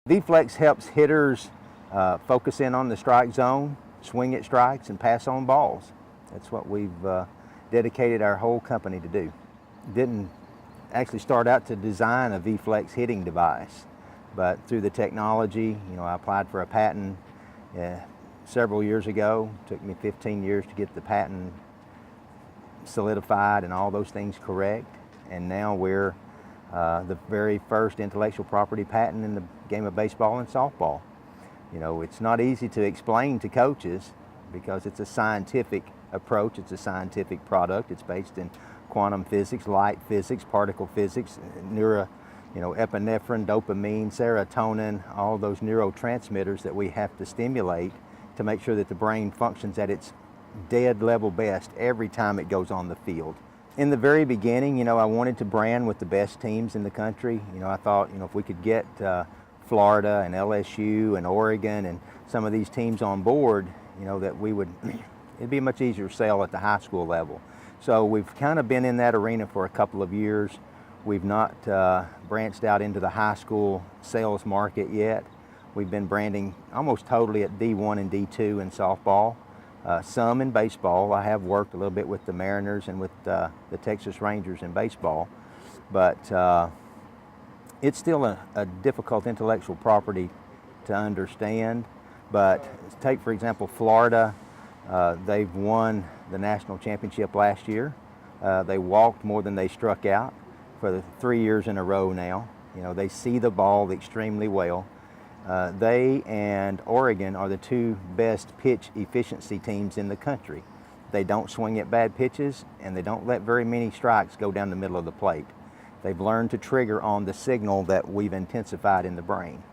Reflex helps hitters focus in on the strike zone, swing at strikes, and pass on balls. That's what we've dedicated our whole company to do. Didn't actually start out to design a Reflex hitting device, but through the technology, I applied for a patent several years ago. It took me 15 years to get the patent solidified and all those things correct, and now we're the very first intellectual property patent in the game of baseball and softball. It's not easy to explain to coaches because it's a scientific approach, it's a scientific product. It's based in quantum physics, light physics, particle physics, epinephrine, dopamine, serotonin, all those neurotransmitters that we have to stimulate to make sure that the brain functions at its dead level best every time it goes on the field. In the very beginning, I wanted to brand with the best teams in the country. I thought, if we could get Florida and LSU and Oregon and some of these teams on board, that it'd be a much easier sell at the high school level. So we've kind of been in that arena for a couple of years. We've not branched out into the high school sales market yet. We've been branding almost totally at D1 and D2 in softball, some in baseball. I have worked a little bit with the Mariners and with the Texas Rangers in baseball, but it's still a difficult intellectual property to understand. But take, for example, Florida. They've won the national championship last year. They walked more than they struck out for the 3 years in a row now. They see the ball extremely well. They and Oregon are the two best pitch efficiency teams in the country. They don't swing at bad pitches, and they don't let very many strikes go down the middle of the plate. They've learned to trigger on the signal that we've intensified in the brain.